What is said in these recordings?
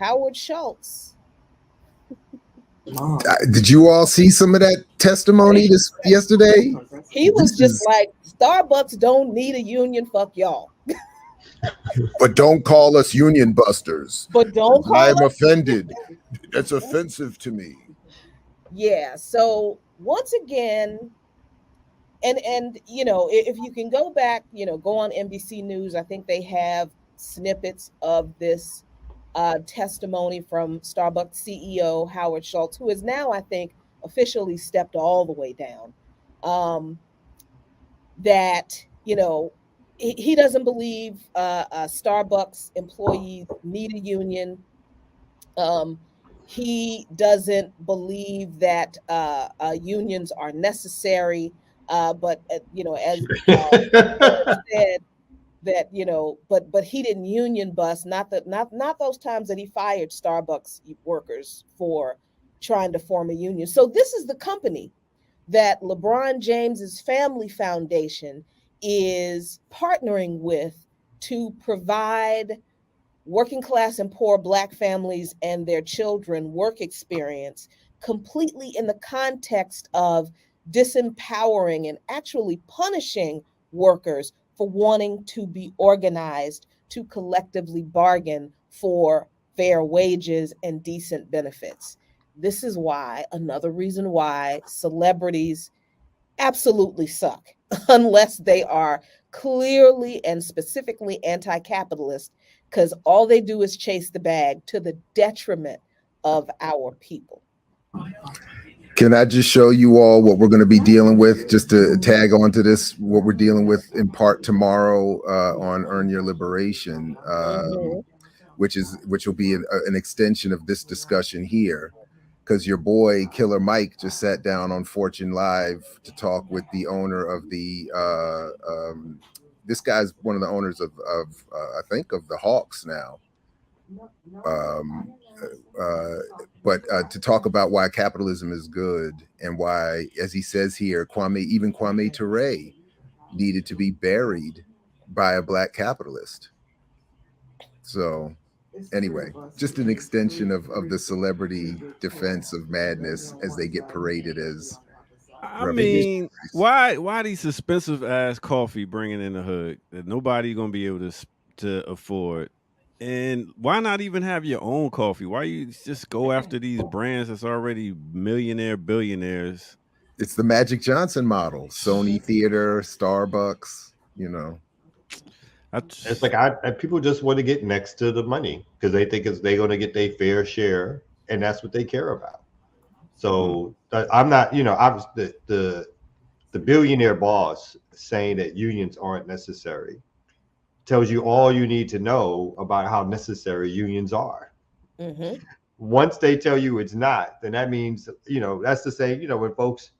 Howard Schultz. Did you all see some of that testimony yesterday? He was just like, Starbucks don't need a union, fuck y'all. But don't call us union busters. But don't call I'm us. offended. That's offensive to me. Yeah. So once again, and you know, if you can go back, you know, go on NBC News. I think they have snippets of this testimony from Starbucks CEO Howard Schultz, who is now, I think, officially stepped all the way down. That, you know, he doesn't believe Starbucks employees need a union. He doesn't believe that unions are necessary. But you know, as said, that, you know, but he didn't union bust. Not those times that he fired Starbucks workers for trying to form a union. So this is the company that LeBron James's family foundation is partnering with to provide working class and poor Black families and their children work experience, completely in the context of disempowering and actually punishing workers for wanting to be organized to collectively bargain for fair wages and decent benefits. This is why, another reason why celebrities absolutely suck, unless they are clearly and specifically anti-capitalist, because all they do is chase the bag to the detriment of our people. Can I just show you all what we're going to be dealing with, just to tag onto this, what we're dealing with in part tomorrow on Earn Your Liberation, which will be an extension of this discussion here, because your boy Killer Mike just sat down on Fortune Live to talk with the owner of the this guy's one of the owners of I think of the Hawks now. But to talk about why capitalism is good and why, as he says here, Kwame Ture needed to be buried by a Black capitalist. So anyway, just an extension of the celebrity defense of madness as they get paraded as. I mean, why these expensive ass coffee bringing in the hood that nobody gonna be able to afford? And why not even have your own coffee? Why you just go after these brands that's already billionaires? It's the Magic Johnson model. Sony Theater, Starbucks, you know. It's like people just want to get next to the money because they think they're going to get their fair share, and that's what they care about. So I'm not, you know, I was the billionaire boss saying that unions aren't necessary. Tells you all you need to know about how necessary unions are. Mm-hmm. Once they tell you it's not, then that means, you know, that's the same, you know, when folks,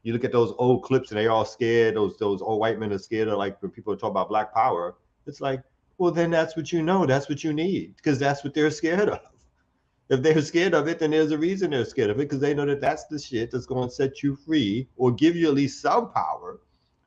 you look at those old clips and they all scared, those old white men are scared of, like when people talk about Black power, it's like, well, then that's what you know, that's what you need, because that's what they're scared of. If they're scared of it, then there's a reason they're scared of it, because they know that that's the shit that's going to set you free or give you at least some power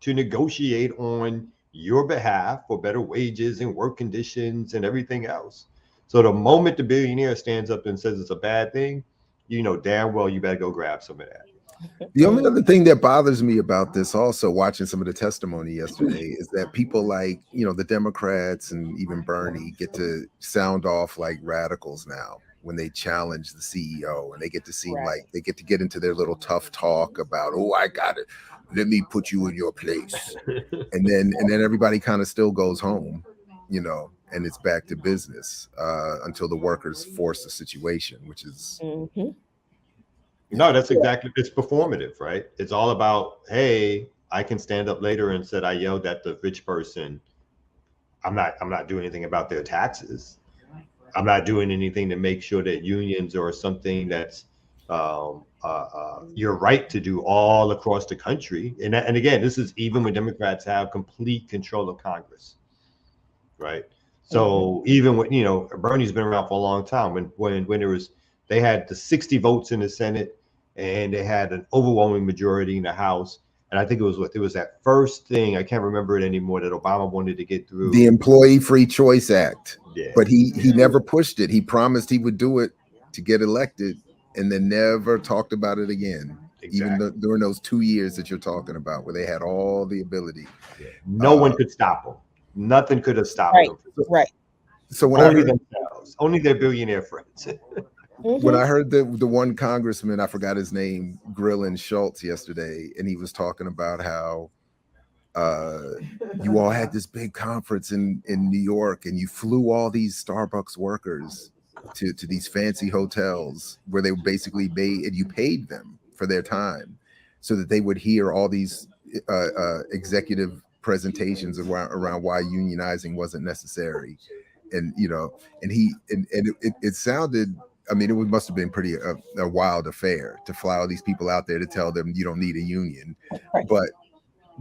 to negotiate on your behalf for better wages and work conditions and everything else. So the moment the billionaire stands up and says it's a bad thing, you know damn well you better go grab some of that. The only other thing that bothers me about this, also watching some of the testimony yesterday, is that people like, you know, the Democrats and even Bernie get to sound off like radicals now when they challenge the CEO, and they get to seem like they get into their little tough talk about, oh, I got it, let me put you in your place, and then everybody kind of still goes home, you know, and it's back to business until the workers force the situation, which is. Mm-hmm. No, that's exactly, it's performative, right? It's all about, hey, I can stand up later and said I yelled at the rich person. I'm not doing anything about their taxes. I'm not doing anything to make sure that unions are something that's your right to do all across the country. And again, this is even when Democrats have complete control of Congress, right? So even when, you know, Bernie's been around for a long time. When they had the 60 votes in the Senate and they had an overwhelming majority in the House, And I think it was that first thing, I can't remember it anymore, that Obama wanted to get through. The Employee Free Choice Act. Yeah. But he never pushed it. He promised he would do it to get elected, and then never talked about it again. Exactly. Even during those 2 years that you're talking about, where they had all the ability. Yeah. No one could stop them. Nothing could have stopped them. Right. So when only themselves, only their billionaire friends. When I heard the one congressman, I forgot his name, grilling Schultz yesterday, and he was talking about how you all had this big conference in New York, and you flew all these Starbucks workers to these fancy hotels where they basically and you paid them for their time so that they would hear all these executive presentations around why unionizing wasn't necessary. And it sounded, I mean, it must have been pretty a wild affair to fly all these people out there to tell them you don't need a union.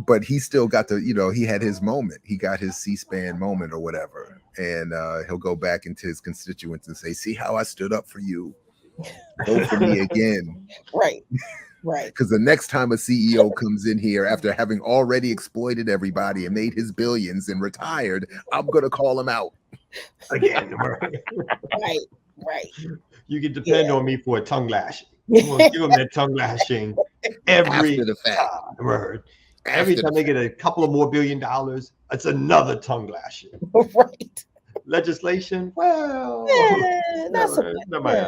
But he still got he had his moment. He got his C-SPAN moment or whatever. And he'll go back into his constituents and say, see how I stood up for you. Vote for me again. Right. Because the next time a CEO comes in here after having already exploited everybody and made his billions and retired, I'm going to call him out. Again. Right. You can depend on me for a tongue lashing. I'm going to give them that tongue lashing every time. Every time they get a couple of more $1 billion, it's another tongue lashing. Right. Legislation, well, not so much.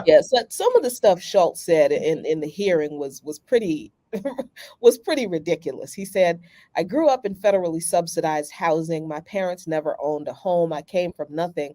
Yeah, so some of the stuff Schultz said in the hearing was pretty ridiculous. He said, I grew up in federally subsidized housing. My parents never owned a home. I came from nothing.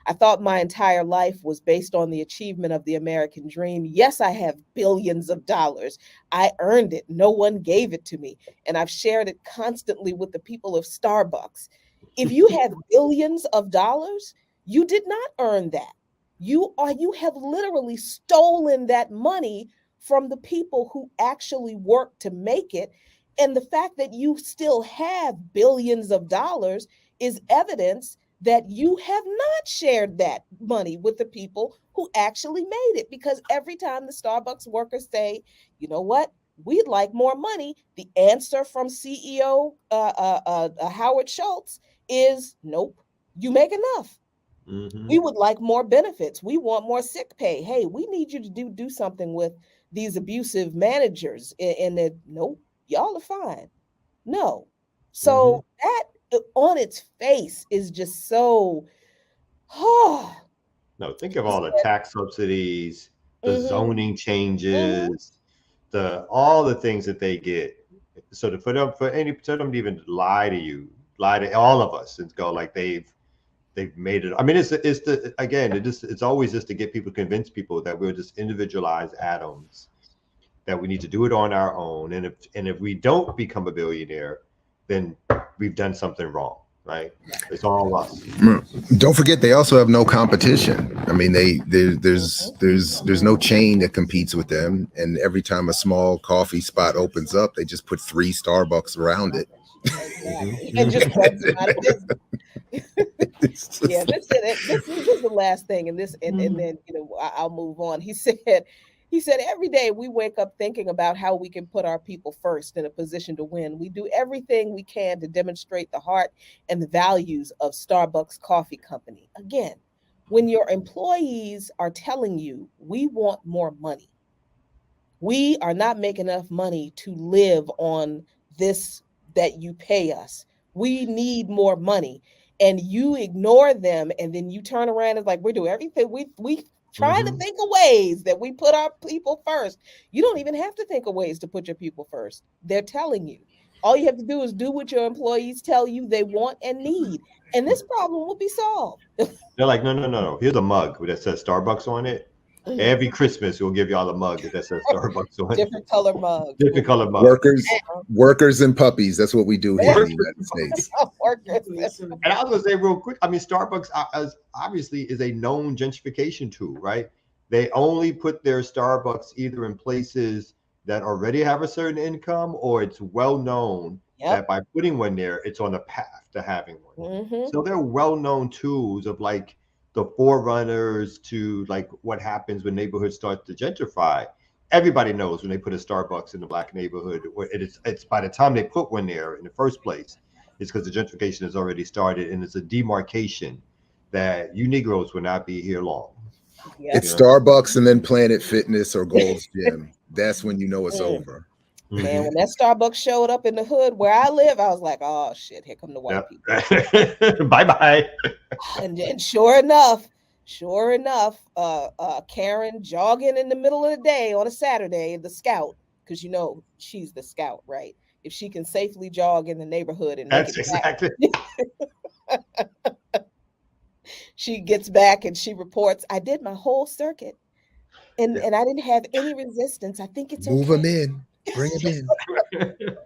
I thought my entire life was based on the achievement of the American dream. Yes, I have billions of dollars. I earned it. No one gave it to me. And I've shared it constantly with the people of Starbucks. If you have billions of dollars, you did not earn that. You have literally stolen that money from the people who actually worked to make it. And the fact that you still have billions of dollars is evidence that you have not shared that money with the people who actually made it. Because every time the Starbucks workers say, you know what, we'd like more money, the answer from CEO Howard Schultz is, nope, you make enough. Mm-hmm. We would like more benefits. We want more sick pay. Hey, we need you to do something with these abusive managers. And then, nope, y'all are fine. No. So that on its face is just so, no, think of all the tax subsidies, the zoning changes, all the things that they get. So for them to even lie to all of us and go like they've made it. I mean, it's always just to get people, convince people that we're just individualized atoms, that we need to do it on our own. And if we don't become a billionaire, then we've done something wrong, right? It's all us. Don't forget, they also have no competition. I mean, there's no chain that competes with them. And every time a small coffee spot opens up, they just put 3 Starbucks around it. And just yeah, this is the last thing, and then I'll move on. He said every day we wake up thinking about how we can put our people first in a position to win. We do everything we can to demonstrate the heart and the values of Starbucks Coffee Company. Again, when your employees are telling you we want more money, we are not making enough money to live on this that you pay us. We need more money. And you ignore them, and then you turn around and like, we're doing everything. We trying to think of ways that we put our people first. You don't even have to think of ways to put your people first. They're telling you. All you have to do is do what your employees tell you they want and need. And this problem will be solved. They're like, no. Here's a mug that says Starbucks on it. Every Christmas, we'll give y'all a mug that says Starbucks on it. Different color mug. Different color mug. Workers and puppies. That's what we do here in the United States. And I was going to say real quick, I mean, Starbucks obviously is a known gentrification tool, right? They only put their Starbucks either in places that already have a certain income, or it's well known that by putting one there, it's on the path to having one. So they're well-known tools of like the forerunners to like what happens when neighborhoods start to gentrify. everybody knows when they put a Starbucks in the black neighborhood, it's by the time they put one there in the first place, it's because the gentrification has already started, and it's a demarcation that you Negroes will not be here long. Yes. It's Starbucks and then Planet Fitness or Gold's Gym. That's when you know it's over. Man, when that Starbucks showed up in the hood where I live, I was like, oh shit, here come the white people. Bye-bye. And sure enough, Karen jogging in the middle of the day on a Saturday, the scout, because you know she's the scout, right? If she can safely jog in the neighborhood and that's exactly. She gets back and she reports, I did my whole circuit and I didn't have any resistance. I think it's Move okay. them in. Bring them in.